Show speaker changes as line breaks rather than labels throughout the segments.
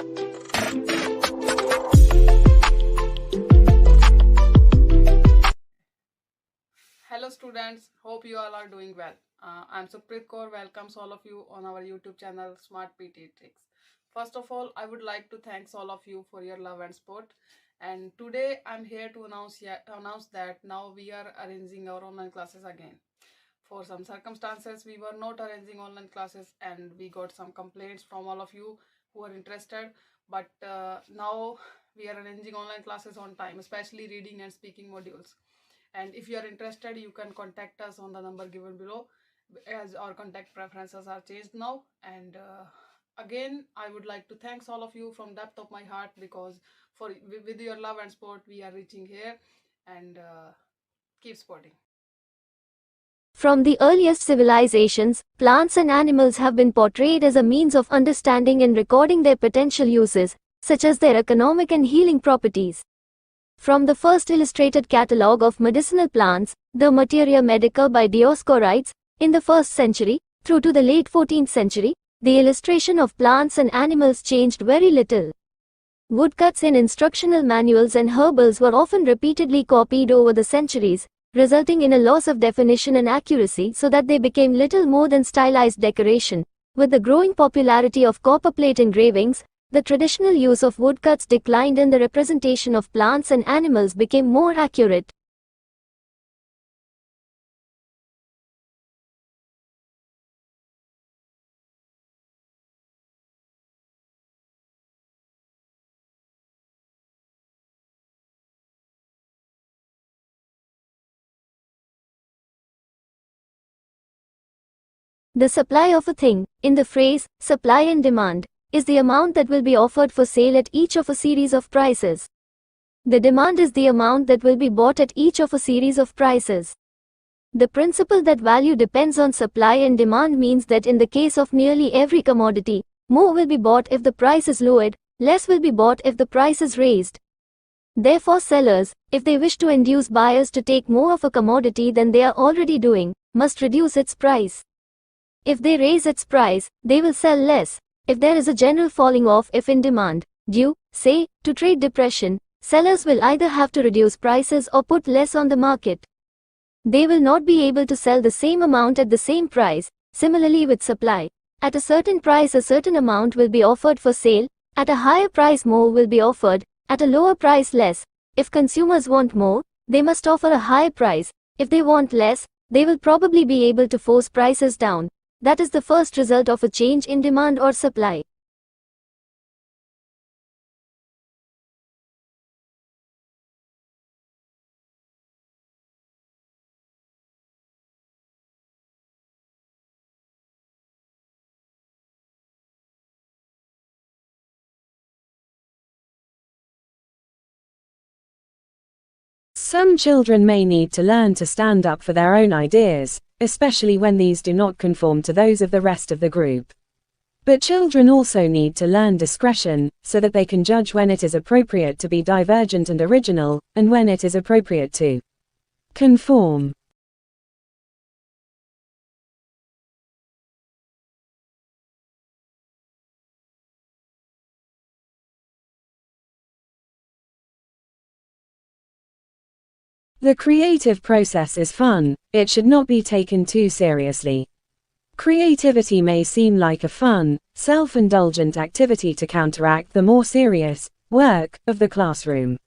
Hello students, hope you all are doing well. I'm Supreet Kaur, welcomes all of you on our YouTube channel Smart PT Tricks. First of all, I would like to thank all of you for your love and support. And today I'm here to announce that now we are arranging our online classes again. For some circumstances, we were not arranging online classes and we got some complaints from all of you who are interested. But now we are arranging online classes on time, especially reading and speaking modules. And if you are interested, you can contact us on the number given below, as our contact preferences are changed now. And again, I would like to thank all of you from depth of my heart, because with your love and support we are reaching here. And keep supporting.
From the earliest civilizations, plants and animals have been portrayed as a means of understanding and recording their potential uses, such as their economic and healing properties. From the first illustrated catalogue of medicinal plants, the Materia Medica by Dioscorides, in the 1st century, through to the late 14th century, the illustration of plants and animals changed very little. Woodcuts in instructional manuals and herbals were often repeatedly copied over the centuries, resulting in a loss of definition and accuracy, so that they became little more than stylized decoration. With the growing popularity of copperplate engravings, the traditional use of woodcuts declined and the representation of plants and animals became more accurate. The supply of a thing, in the phrase, supply and demand, is the amount that will be offered for sale at each of a series of prices. The demand is the amount that will be bought at each of a series of prices. The principle that value depends on supply and demand means that in the case of nearly every commodity, more will be bought if the price is lowered, less will be bought if the price is raised. Therefore, sellers, if they wish to induce buyers to take more of a commodity than they are already doing, must reduce its price. If they raise its price, they will sell less. If there is a general falling off in demand, due, say, to trade depression, sellers will either have to reduce prices or put less on the market. They will not be able to sell the same amount at the same price. Similarly with supply. At a certain price a certain amount will be offered for sale, at a higher price more will be offered, at a lower price less. If consumers want more, they must offer a higher price. If they want less, they will probably be able to force prices down. That is the first result of a change in demand or supply.
Some children may need to learn to stand up for their own ideas, especially when these do not conform to those of the rest of the group. But children also need to learn discretion, so that they can judge when it is appropriate to be divergent and original, and when it is appropriate to conform. The creative process is fun, it should not be taken too seriously. Creativity may seem like a fun, self-indulgent activity to counteract the more serious work of the classroom.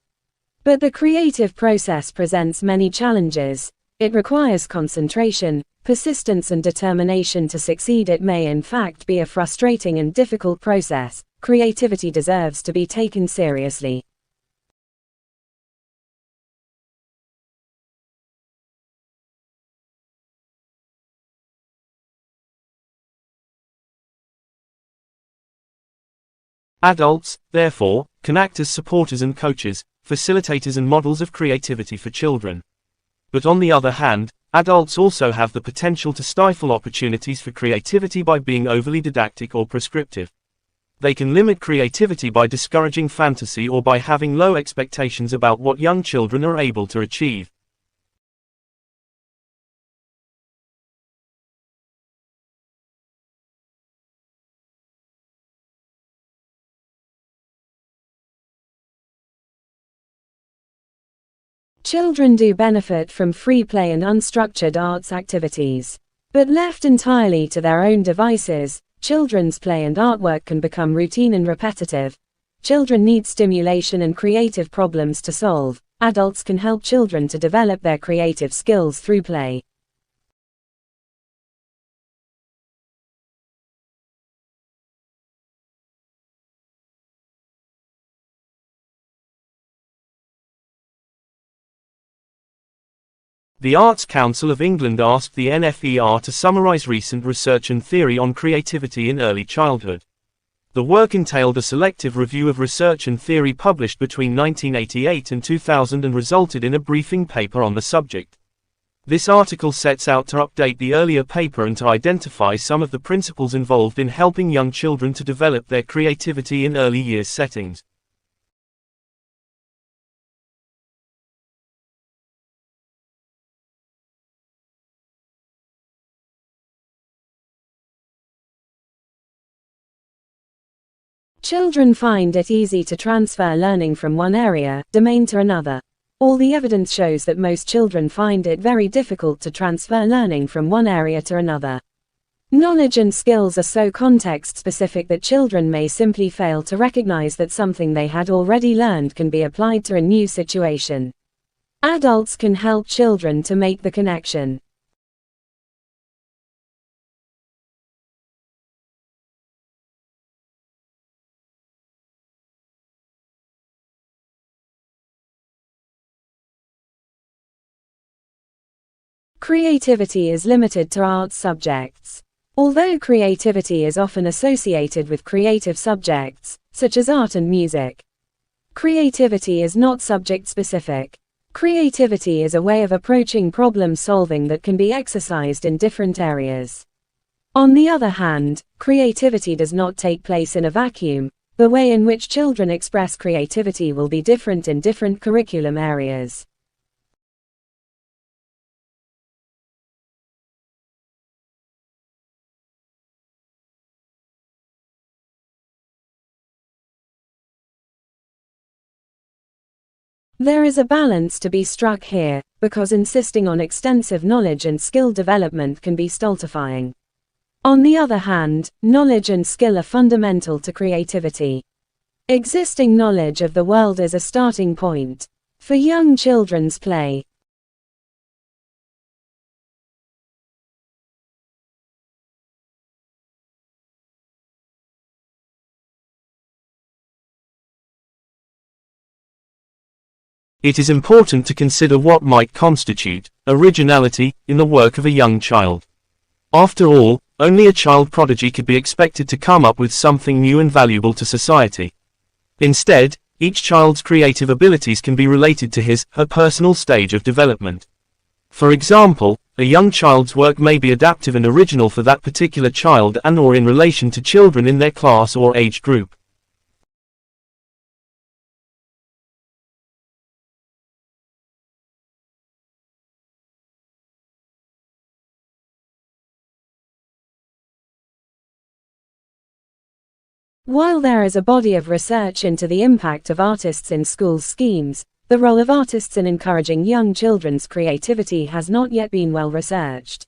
But the creative process presents many challenges. It requires concentration, persistence and determination to succeed. It may in fact be a frustrating and difficult process. Creativity deserves to be taken seriously.
Adults, therefore, can act as supporters and coaches, facilitators and models of creativity for children. But on the other hand, adults also have the potential to stifle opportunities for creativity by being overly didactic or prescriptive. They can limit creativity by discouraging fantasy or by having low expectations about what young children are able to achieve.
Children do benefit from free play and unstructured arts activities. But left entirely to their own devices, children's play and artwork can become routine and repetitive. Children need stimulation and creative problems to solve. Adults can help children to develop their creative skills through play.
The Arts Council of England asked the NFER to summarise recent research and theory on creativity in early childhood. The work entailed a selective review of research and theory published between 1988 and 2000 and resulted in a briefing paper on the subject. This article sets out to update the earlier paper and to identify some of the principles involved in helping young children to develop their creativity in early years settings.
Children find it easy to transfer learning from one domain to another. All the evidence shows that most children find it very difficult to transfer learning from one area to another. Knowledge and skills are so context-specific that children may simply fail to recognize that something they had already learned can be applied to a new situation. Adults can help children to make the connection. Creativity is limited to arts subjects. Although creativity is often associated with creative subjects, such as art and music, creativity is not subject-specific. Creativity is a way of approaching problem solving that can be exercised in different areas. On the other hand, creativity does not take place in a vacuum. The way in which children express creativity will be different in different curriculum areas. There is a balance to be struck here, because insisting on extensive knowledge and skill development can be stultifying. On the other hand, knowledge and skill are fundamental to creativity. Existing knowledge of the world is a starting point for young children's play.
It is important to consider what might constitute originality in the work of a young child. After all, only a child prodigy could be expected to come up with something new and valuable to society. Instead, each child's creative abilities can be related to his/her personal stage of development. For example, a young child's work may be adaptive and original for that particular child and/or in relation to children in their class or age group.
While there is a body of research into the impact of artists in school schemes, the role of artists in encouraging young children's creativity has not yet been well researched.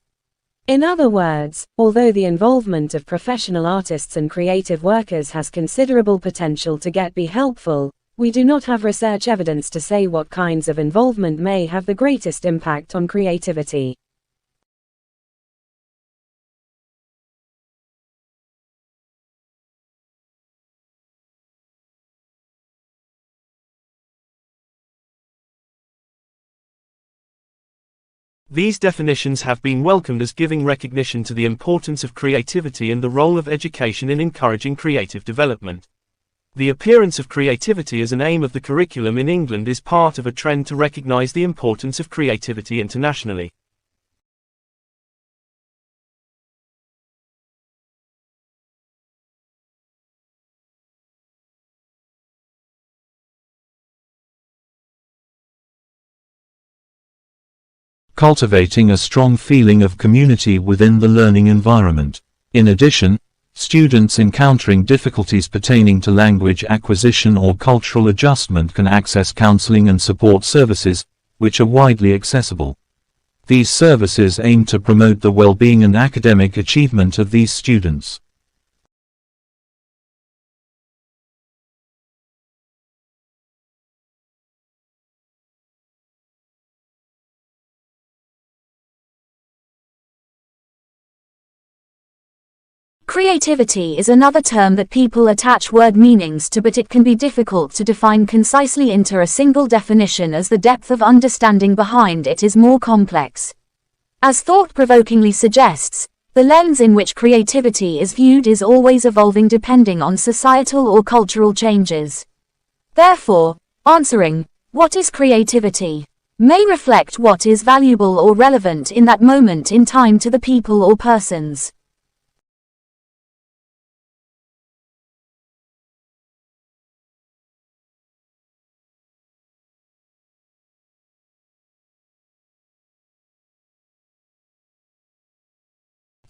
In other words, although the involvement of professional artists and creative workers has considerable potential to be helpful, we do not have research evidence to say what kinds of involvement may have the greatest impact on creativity.
These definitions have been welcomed as giving recognition to the importance of creativity and the role of education in encouraging creative development. The appearance of creativity as an aim of the curriculum in England is part of a trend to recognize the importance of creativity internationally.
Cultivating a strong feeling of community within the learning environment. In addition, students encountering difficulties pertaining to language acquisition or cultural adjustment can access counseling and support services, which are widely accessible. These services aim to promote the well-being and academic achievement of these students.
Creativity is another term that people attach word meanings to, but it can be difficult to define concisely into a single definition as the depth of understanding behind it is more complex. As thought-provokingly suggests, the lens in which creativity is viewed is always evolving depending on societal or cultural changes. Therefore, answering, "What is creativity?" may reflect what is valuable or relevant in that moment in time to the people or persons.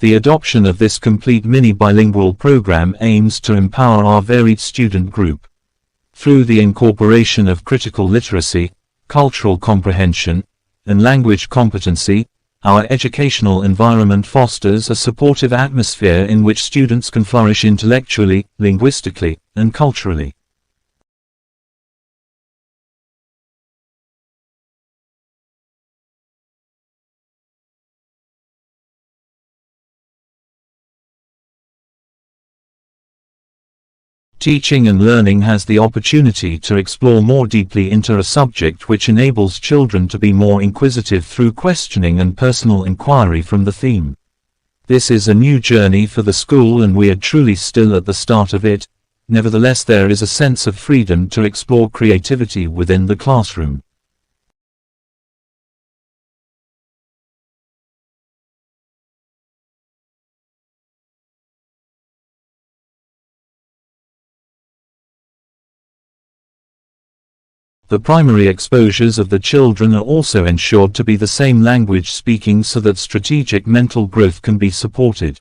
The adoption of this complete mini-bilingual program aims to empower our varied student group. Through the incorporation of critical literacy, cultural comprehension, and language competency, our educational environment fosters a supportive atmosphere in which students can flourish intellectually, linguistically, and culturally. Teaching and learning has the opportunity to explore more deeply into a subject which enables children to be more inquisitive through questioning and personal inquiry from the theme. This is a new journey for the school and we are truly still at the start of it. Nevertheless, there is a sense of freedom to explore creativity within the classroom. The primary exposures of the children are also ensured to be the same language speaking so that strategic mental growth can be supported.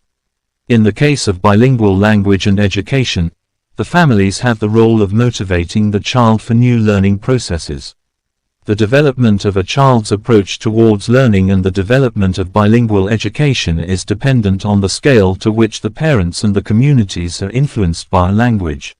In the case of bilingual language and education, the families have the role of motivating the child for new learning processes. The development of a child's approach towards learning and the development of bilingual education is dependent on the scale to which the parents and the communities are influenced by a language.